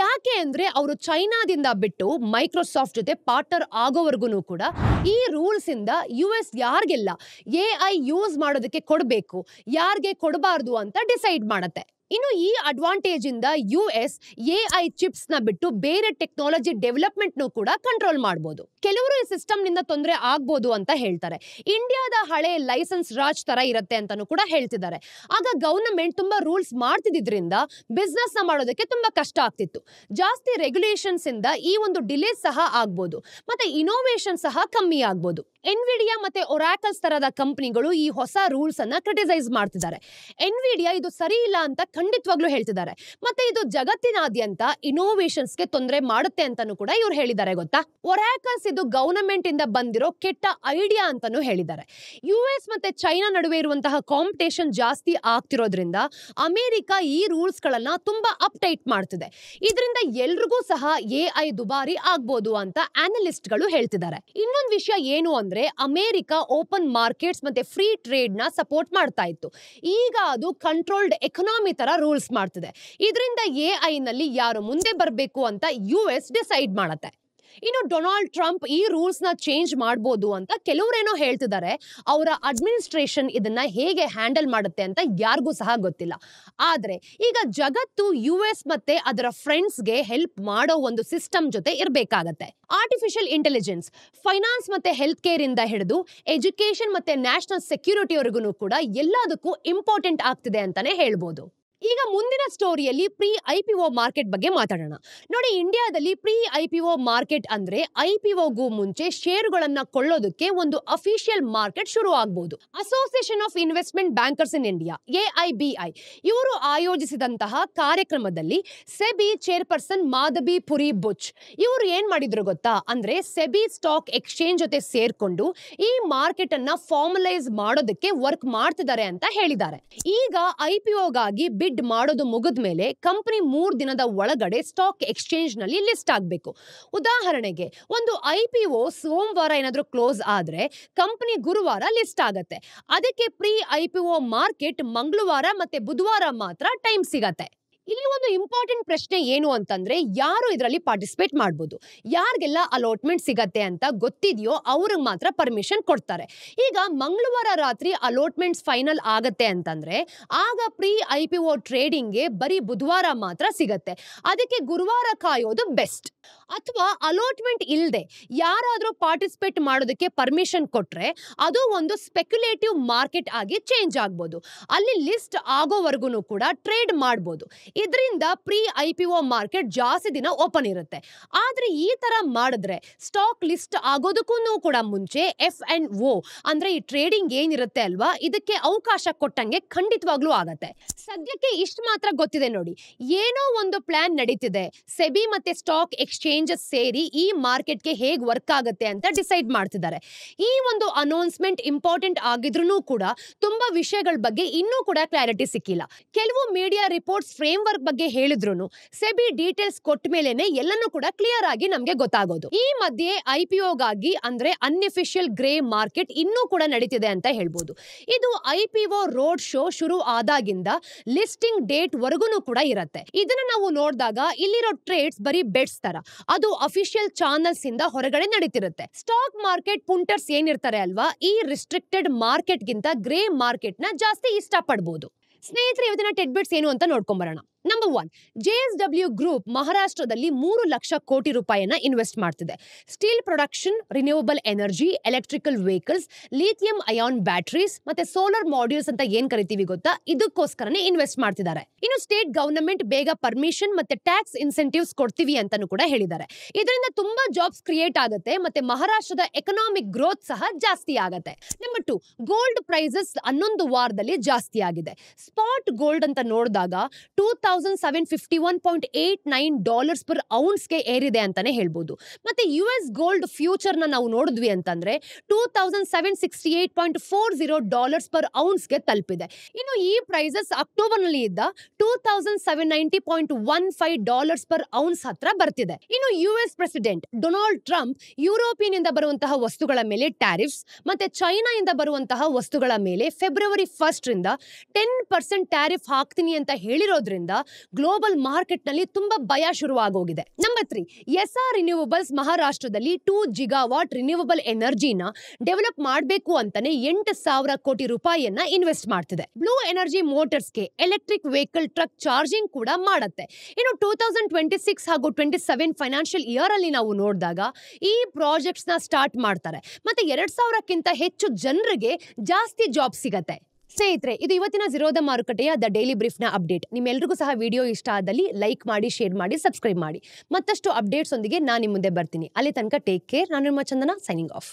ಯಾಕೆ ಅಂದ್ರೆ ಅವರು ಚೈನಾದಿಂದ ಬಿಟ್ಟು ಮೈಕ್ರೋಸಾಫ್ಟ್ ಜೊತೆ ಪಾರ್ಟ್ನರ್ ಆಗೋವರೆಗೂ ಕೂಡ ಈ ರೂಲ್ಸ್ ಇಂದ US ಯಾರಿಗೆಲ್ಲ AI ಯೂಸ್ ಮಾಡೋದಕ್ಕೆ ಕೊಡಬೇಕು, ಯಾರಿಗೆ ಕೊಡಬಾರ್ದು ಅಂತ ಡಿಸೈಡ್ ಮಾಡತ್ತೆ. ಇನ್ನು ಈ ಅಡ್ವಾಂಟೇಜ್ ಇಂದ US AI ಚಿಪ್ಸ್ ನ ಬಿಟ್ಟು ಬೇರೆ ಟೆಕ್ನಾಲಜಿ ಡೆವಲಪ್ಮೆಂಟ್ ನು ಕೂಡ ಕಂಟ್ರೋಲ್ ಮಾಡಬಹುದು. ಕೆಲವರು ಈ ಸಿಸ್ಟಮ್ ನಿಂದ ತೊಂದರೆ ಆಗ್ಬೋದು ಅಂತ ಹೇಳ್ತಾರೆ. ಇಂಡಿಯಾದ ಹಳೆ ಲೈಸೆನ್ಸ್ ರಾಜ್ ತರ ಇರುತ್ತೆ ಅಂತಾನೂ ಕೂಡ ಹೇಳ್ತಿದ್ದಾರೆ. ಆಗ ಗವರ್ನಮೆಂಟ್ ತುಂಬಾ ರೂಲ್ಸ್ ಮಾಡ್ತಿದ್ರಿಂದ ಬಿಸ್ನೆಸ್ ನ ಮಾಡೋದಕ್ಕೆ ತುಂಬಾ ಕಷ್ಟ ಆಗ್ತಿತ್ತು. ಜಾಸ್ತಿ ರೆಗ್ಯುಲೇಷನ್ಸ್ ಇಂದ ಈ ಒಂದು ಡಿಲೇ ಸಹ ಆಗ್ಬೋದು. ಮತ್ತೆ ಇನೋವೇಷನ್ ಸಹ ಕಮ್ಮಿ ಆಗ್ಬೋದು. ಎನ್ವಿಡಿಯಾ ಮತ್ತೆ ಒರಾಕಲ್ಸ್ ತರದ ಕಂಪನಿಗಳು ಈ ಹೊಸ ರೂಲ್ಸ್ ಅನ್ನ ಕ್ರಿಟಿಸೈಸ್ ಮಾಡ್ತಿದ್ದಾರೆ. ಎನ್ವಿಡಿಯಾ ಇದು ಸರಿ ಇಲ್ಲ ಅಂತ ಖಂಡಿತವಾಗ್ಲೂ ಹೇಳ್ತಿದ್ದಾರೆ. ಮತ್ತೆ ಇದು ಜಗತ್ತಿನಾದ್ಯಂತ ಇನೋವೇಷನ್ಸ್ಗೆ ತೊಂದರೆ ಮಾಡುತ್ತೆ ಅಂತಾನೂ ಕೂಡ ಇವ್ರು ಹೇಳಿದ್ದಾರೆ ಗೊತ್ತಾ. ಒರಾಕಲ್ಸ್ ಇದು ಗವರ್ನಮೆಂಟ್ ಇಂದ ಬಂದಿರೋ ಕೆಟ್ಟ ಐಡಿಯಾ ಅಂತಾನೂ ಹೇಳಿದ್ದಾರೆ. US ಮತ್ತೆ ಚೈನಾ ನಡುವೆ ಇರುವಂತಹ ಕಾಂಪಿಟೇಷನ್ ಜಾಸ್ತಿ ಆಗ್ತಿರೋದ್ರಿಂದ ಅಮೆರಿಕ ಈ ರೂಲ್ಸ್ ಗಳನ್ನ ತುಂಬಾ ಅಪ್ಡೇಟ್ ಮಾಡ್ತಿದೆ. ಇದರಿಂದ ಎಲ್ರಿಗೂ ಸಹ AI ದುಬಾರಿ ಆಗ್ಬೋದು ಅಂತ ಅನಲಿಸ್ಟ್ ಗಳು ಹೇಳ್ತಿದ್ದಾರೆ. ಇನ್ನೊಂದು ವಿಷಯ ಏನು ಅಂದ್ರೆ ಅಮೆರಿಕ ಓಪನ್ ಮಾರ್ಕೆಟ್ಸ್ ಮತ್ತೆ ಫ್ರೀ ಟ್ರೇಡ್ ನ ಸಪೋರ್ಟ್ ಮಾಡ್ತಾ ಇತ್ತು. ಈಗ ಅದು ಕಂಟ್ರೋಲ್ಡ್ ಎಕನಾಮಿ ತರ ರೂಲ್ಸ್ ಮಾಡ್ತಿದೆ. ಇದರಿಂದ AI ನಲ್ಲಿ ಯಾರು ಮುಂದೆ ಬರಬೇಕು ಅಂತ US ಡಿಸೈಡ್ ಮಾಡತ್ತೆ. ಇನ್ನು ಡೊನಾಲ್ಡ್ ಟ್ರಂಪ್ ಈ ರೂಲ್ಸ್ ನ ಚೇಂಜ್ ಮಾಡಬಹುದು ಅಂತ ಕೆಲವರೇನೋ ಹೇಳ್ತಿದ್ದಾರೆ. ಅವರ ಅಡ್ಮಿನಿಸ್ಟ್ರೇಷನ್ ಇದನ್ನ ಹೇಗೆ ಹ್ಯಾಂಡಲ್ ಮಾಡುತ್ತೆ ಅಂತ ಯಾರಿಗೂ ಸಹ ಗೊತ್ತಿಲ್ಲ. ಆದ್ರೆ ಈಗ ಜಗತ್ತು US ಮತ್ತೆ ಅದರ ಫ್ರೆಂಡ್ಸ್ಗೆ ಹೆಲ್ಪ್ ಮಾಡೋ ಒಂದು ಸಿಸ್ಟಮ್ ಜೊತೆ ಇರಬೇಕಾಗತ್ತೆ. ಆರ್ಟಿಫಿಷಿಯಲ್ ಇಂಟೆಲಿಜೆನ್ಸ್ ಫೈನಾನ್ಸ್ ಮತ್ತೆ ಹೆಲ್ತ್ ಕೇರ್ ಇಂದ ಹಿಡಿದು ಎಜುಕೇಶನ್ ಮತ್ತೆ ನ್ಯಾಷನಲ್ ಸೆಕ್ಯೂರಿಟಿವರೆಗೂ ಕೂಡ ಎಲ್ಲದಕ್ಕೂ ಇಂಪಾರ್ಟೆಂಟ್ ಆಗ್ತಿದೆ ಅಂತಾನೆ ಹೇಳ್ಬೋದು. ಈಗ ಮುಂದಿನ ಸ್ಟೋರಿಯಲ್ಲಿ ಪ್ರೀ IPO ಮಾರ್ಕೆಟ್ ಬಗ್ಗೆ ಮಾತಾಡೋಣ. ನೋಡಿ, ಇಂಡಿಯಾದಲ್ಲಿ ಪ್ರೀ IPO ಮಾರ್ಕೆಟ್ ಅಂದ್ರೆ IPOಗೂ ಮುಂಚೆ ಷೇರುಗಳನ್ನ ಕೊಳ್ಳೋದಕ್ಕೆ ಒಂದು ಅಫಿಷಿಯಲ್ ಮಾರ್ಕೆಟ್ ಶುರು ಆಗಬಹುದು. Association of investment bankers in India AIBI ಇವರು ಆಯೋಜಿಸಿದಂತಹ ಕಾರ್ಯಕ್ರಮದಲ್ಲಿ ಸೆಬಿ ಚೇರ್ಪರ್ಸನ್ ಮಾಧಬಿ ಪುರಿ ಬುಚ್ ಇವರು ಏನ್ ಮಾಡಿದ್ರು ಗೊತ್ತಾ ಅಂದ್ರೆ ಸೆಬಿ ಸ್ಟಾಕ್ ಎಕ್ಸ್ಚೇಂಜ್ ಜೊತೆ ಸೇರ್ಕೊಂಡು ಈ ಮಾರ್ಕೆಟ್ ಅನ್ನ ಫಾರ್ಮಲೈಸ್ ಮಾಡೋದಕ್ಕೆ ವರ್ಕ್ ಮಾಡ್ತಿದ್ದಾರೆ ಅಂತ ಹೇಳಿದ್ದಾರೆ. ಈಗ IPOಗಾಗಿ ಬಿಡ್ ಮಾಡೋದು ಮುಗಿದ ಮೇಲೆ ಕಂಪನಿ 3 ದಿನದ ಒಳಗಡೆ ಸ್ಟಾಕ್ ಎಕ್ಸ್ಚೇಂಜ್ ನಲ್ಲಿ ಲಿಸ್ಟ್ ಆಗಬೇಕು. ಉದಾಹರಣೆಗೆ ಒಂದು IPO ಸೋಮವಾರ ಏನಾದ್ರೂ ಕ್ಲೋಸ್ ಆದ್ರೆ ಕಂಪನಿ ಗುರುವಾರ ಲಿಸ್ಟ್ ಆಗತ್ತೆ. ಅದಕ್ಕೆ ಪ್ರೀ IPO ಮಾರ್ಕೆಟ್ ಮಂಗಳವಾರ ಮತ್ತೆ ಬುಧವಾರ ಮಾತ್ರ ಟೈಮ್ ಸಿಗತ್ತೆ. ಇಲ್ಲಿ ಒಂದು ಇಂಪಾರ್ಟೆಂಟ್ ಪ್ರಶ್ನೆ ಏನು ಅಂತಂದ್ರೆ ಯಾರು ಇದರಲ್ಲಿ ಪಾರ್ಟಿಸಿಪೇಟ್ ಮಾಡಬಹುದು, ಯಾರಿಗೆಲ್ಲ ಅಲಾಟ್ಮೆಂಟ್ ಸಿಗತ್ತೆ ಅಂತ ಗೊತ್ತಿದೆಯೋ ಅವ್ರಿಗೆ ಮಾತ್ರ ಪರ್ಮಿಷನ್ ಕೊಡ್ತಾರೆ. ಈಗ ಮಂಗಳವಾರ ರಾತ್ರಿ ಅಲಾಟ್ಮೆಂಟ್ಸ್ ಫೈನಲ್ ಆಗತ್ತೆ ಅಂತಂದ್ರೆ ಆಗ ಪ್ರೀ IPO ಟ್ರೇಡಿಂಗ್ಗೆ ಬರೀ ಬುಧವಾರ ಮಾತ್ರ ಸಿಗತ್ತೆ. ಅದಕ್ಕೆ ಗುರುವಾರ ಕಾಯೋದು ಬೆಸ್ಟ್. ಅಥವಾ ಅಲಾಟ್ಮೆಂಟ್ ಇಲ್ಲದೆ ಯಾರಾದರೂ ಪಾರ್ಟಿಸಿಪೇಟ್ ಮಾಡೋದಕ್ಕೆ ಪರ್ಮಿಷನ್ ಕೊಟ್ರೆ ಅದು ಒಂದು ಸ್ಪೆಕ್ಯುಲೇಟಿವ್ ಮಾರ್ಕೆಟ್ ಆಗಿ ಚೇಂಜ್ ಆಗ್ಬೋದು. ಅಲ್ಲಿ ಲಿಸ್ಟ್ ಆಗೋವರೆಗೂ ಕೂಡ ಟ್ರೇಡ್ ಮಾಡ್ಬೋದು. ಇದರಿಂದ ಪ್ರೀ IPO ಮಾರ್ಕೆಟ್ ಜಾಸ್ತಿ ದಿನ ಓಪನ್ ಇರುತ್ತೆ. ಆದ್ರೆ ಈ ತರ ಮಾಡಿದ್ರೆ ಸ್ಟಾಕ್ ಲಿಸ್ಟ್ ಆಗೋದಕ್ಕೂ ಕೂಡ ಮುಂಚೆ F&O ಅಂದ್ರೆ ಈ ಟ್ರೇಡಿಂಗ್ ಏನಿರುತ್ತೆ ಅಲ್ವಾ, ಇದಕ್ಕೆ ಅವಕಾಶ ಕೊಟ್ಟಂಗೆ ಖಂಡಿತವಾಗ್ಲೂ ಆಗತ್ತೆ. ಸದ್ಯಕ್ಕೆ ಇಷ್ಟು ಮಾತ್ರ ಗೊತ್ತಿದೆ ನೋಡಿ, ಏನೋ ಒಂದು ಪ್ಲಾನ್ ನಡೀತಿದೆ. ಸೆಬಿ ಮತ್ತೆ ಸ್ಟಾಕ್ ಎಕ್ಸ್ಚೇಂಜಸ್ ಸೇರಿ ಈ ಮಾರ್ಕೆಟ್ಗೆ ಹೇಗೆ ವರ್ಕ್ ಆಗುತ್ತೆ ಅಂತ ಡಿಸೈಡ್ ಮಾಡ್ತಿದ್ದಾರೆ. ಈ ಒಂದು ಅನೌನ್ಸ್ಮೆಂಟ್ ಇಂಪಾರ್ಟೆಂಟ್ ಆಗಿದ್ರೂ ಕೂಡ ತುಂಬಾ ವಿಷಯಗಳ ಬಗ್ಗೆ ಇನ್ನೂ ಕೂಡ ಕ್ಲಾರಿಟಿ ಸಿಕ್ಕಿಲ್ಲ. ಕೆಲವು ಮೀಡಿಯಾ ರಿಪೋರ್ಟ್ಸ್ ಫ್ರೇಮ್ ವರ್ಕ್ ಬಗ್ಗೆ ಹೇಳಿದ್ರು ಸೆಬಿ ಡೀಟೇಲ್ಸ್ ಕೊಟ್ಟ ಮೇಲೆನೆ ಎಲ್ಲನೂ ಕೂಡ ಕ್ಲಿಯರ್ ಆಗಿ ನಮಗೆ ಗೊತ್ತಾಗೋದು. ಈ ಮಧ್ಯೆ IPOಗಾಗಿ ಅಂದ್ರೆ ಅನ್ಅಫಿಷಿಯಲ್ ಗ್ರೇ ಮಾರ್ಕೆಟ್ ಇನ್ನೂ ಕೂಡ ನಡೀತಿದೆ ಅಂತ ಹೇಳ್ಬೋದು. ಇದು IPO ರೋಡ್ ಶೋ ಶುರು ಆದಾಗಿಂದ ಲಿಸ್ಟಿಂಗ್ ಡೇಟ್ ವರೆಗೂ ಕೂಡ ಇರುತ್ತೆ. ಇದನ್ನ ನಾವು ನೋಡಿದಾಗ ಇಲ್ಲಿರೋ ಟ್ರೇಡ್ಸ್ ಬರೀ ಬೆಟ್ಸ್ ತರ, ಅದು ಅಫಿಷಿಯಲ್ ಚಾನಲ್ಸ್ ಇಂದ ಹೊರಗಡೆ ನಡೀತಿರುತ್ತೆ. ಸ್ಟಾಕ್ ಮಾರ್ಕೆಟ್ ಪುಂಟರ್ಸ್ ಏನಿರ್ತಾರೆ ಅಲ್ವಾ, ಈ ರಿಸ್ಟ್ರಿಕ್ಟೆಡ್ ಮಾರ್ಕೆಟ್ ಗಿಂತ ಗ್ರೇ ಮಾರ್ಕೆಟ್ ನ ಜಾಸ್ತಿ ಇಷ್ಟಪಡಬಹುದು. ಸ್ನೇಹಿತರೆ, ಇವತ್ತಿನ ಟೆಡ್ ಬಿಟ್ಸ್ ಏನು ಅಂತ ನೋಡ್ಕೊಂಬರೋಣ. ನಂಬರ್ 1, JSW ಗ್ರೂಪ್ ಮಹಾರಾಷ್ಟ್ರದಲ್ಲಿ 3 ಲಕ್ಷ ಕೋಟಿ ರೂಪಾಯಿಯನ್ನ ಇನ್ವೆಸ್ಟ್ ಮಾಡ್ತಿದೆ. Steel production, renewable energy, electrical vehicles, lithium ion batteries ಮತ್ತೆ ಸೋಲಾರ್ ಮಾಡ್ಯೂಲ್ಸ್ ಅಂತ ಏನ್ ಕರಿತೀವಿ ಗೊತ್ತಾ, ಇದಕ್ಕೋಸ್ಕರನೇ ಇನ್ವೆಸ್ಟ್ ಮಾಡ್ತಿದ್ದಾರೆ. ಇನ್ನು ಸ್ಟೇಟ್ ಗವರ್ನಮೆಂಟ್ ಬೇಗ ಪರ್ಮಿಷನ್ ಮತ್ತೆ ಟ್ಯಾಕ್ಸ್ ಇನ್ಸೆಂಟಿವ್ಸ್ ಕೊಡ್ತೀವಿ ಅಂತಾನೂ ಕೂಡ ಹೇಳಿದ್ದಾರೆ. ಇದರಿಂದ ತುಂಬಾ ಜಾಬ್ಸ್ ಕ್ರಿಯೇಟ್ ಆಗುತ್ತೆ ಮತ್ತೆ ಮಹಾರಾಷ್ಟ್ರದ ಎಕನಾಮಿಕ್ ಗ್ರೋತ್ ಸಹ ಜಾಸ್ತಿ ಆಗುತ್ತೆ. ನಂಬರ್ 2, ಗೋಲ್ಡ್ ಪ್ರೈಸಸ್ 11 ವಾರದಲ್ಲಿ ಜಾಸ್ತಿ ಆಗಿದೆ. ಸ್ಪಾಟ್ ಗೋಲ್ಡ್ ಅಂತ ನೋಡಿದಾಗ $2,751.89 ಪರ್ ಔನ್ಸ್ಗೆ ಏರಿದೆ ಅಂತಾನೆ ಹೇಳ್ಬೋದು. ಮತ್ತೆ US ಗೋಲ್ಡ್ ಫ್ಯೂಚರ್ ನಾವು ನೋಡಿದ್ವಿ ಅಂತಂದ್ರೆ $2,768.40 ಪರ್ ಔನ್ಸ್ಗೆ ತಲುಪಿದೆ. ಇನ್ನು ಈ ಪ್ರೈಸಸ್ ಅಕ್ಟೋಬರ್ ನಲ್ಲಿ ಇದ್ದ $2,790.15 ಪರ್ ಔನ್ಸ್ ಹತ್ರ ಬರ್ತಿದೆ. ಇನ್ನು US president Donald Trump European ಇಂದ ಬರುವಂತಹ ವಸ್ತುಗಳ ಮೇಲೆ ಟ್ಯಾರಿಫ್ಸ್ ಮತ್ತೆ ಚೈನಾ ಇಂದ ಬರುವಂತಹ ವಸ್ತುಗಳ ಮೇಲೆ ಫೆಬ್ರವರಿ 1 ರಿಂದ 10% ಟ್ಯಾರಿಫ್ ಹಾಕ್ತೀನಿ ಅಂತ ಹೇಳಿರೋದ್ರಿಂದ ಗ್ಲೋಬಲ್ ಮಾರ್ಕೆಟ್ ನಲ್ಲಿ ತುಂಬಾ ಭಯ ಶುರುವಾಗೋಗಿದೆ. ನಂಬರ್ 3, SR ರಿನ್ಯೂವಬಲ್ಸ್ ಮಹಾರಾಷ್ಟ್ರದಲ್ಲಿ 2 ಗಿಗಾವಾಟ್ ರಿನ್ಯೂವಬಲ್ ಎನರ್ಜಿನ ಡೆವಲಪ್ ಮಾಡಬೇಕು ಅಂತಾನೆ 8,000 ಕೋಟಿ ರೂಪಾಯಿಯನ್ನ ಇನ್ವೆಸ್ಟ್ ಮಾಡ್ತಿದೆ. ಬ್ಲೂ ಎನರ್ಜಿ ಮೋಟರ್ಸ್ಗೆ ಎಲೆಕ್ಟ್ರಿಕ್ ವೆಹಿಕಲ್ ಟ್ರಕ್ ಚಾರ್ಜಿಂಗ್ ಕೂಡ ಮಾಡುತ್ತೆ. ಇನ್ನು 2026 ಹಾಗೂ 27 ಫೈನಾನ್ಷಿಯಲ್ ಇಯರ್ ಅಲ್ಲಿ ನಾವು ನೋಡಿದಾಗ ಈ ಪ್ರಾಜೆಕ್ಟ್ಸ್ ನ ಸ್ಟಾರ್ಟ್ ಮಾಡ್ತಾರೆ ಮತ್ತೆ 2,000ಕ್ಕಿಂತ ಹೆಚ್ಚು ಜನರಿಗೆ ಜಾಸ್ತಿ ಜಾಬ್ ಸಿಗತ್ತೆ. ಸ್ನೇಹಿತರೆ, ಇದು ಇವತ್ತಿನ ಝೀರೋದ ಮಾರುಕಟ್ಟೆಯ ದ ಡೈಲಿ ಬ್ರೀಫ್ ನ ಅಪ್ಡೇಟ್. ನಿಮ್ಮೆಲ್ಲರಿಗೂ ಸಹ ವಿಡಿಯೋ ಇಷ್ಟ ಆದಲ್ಲಿ ಲೈಕ್ ಮಾಡಿ, ಶೇರ್ ಮಾಡಿ, ಸಬ್ಸ್ಕ್ರೈಬ್ ಮಾಡಿ. ಮತ್ತಷ್ಟು ಅಪ್ಡೇಟ್ಸ್ ಒಂದಿಗೆ ನಾನು ನಿಮ್ಮ ಮುಂದೆ ಬರ್ತೀನಿ. ಅಲ್ಲಿ ತನಕ ಟೇಕ್ ಕೇರ್. ನಾನು ನಿಮ್ಮ ಚಂದನ, ಸೈನಿಂಗ್ ಆಫ್.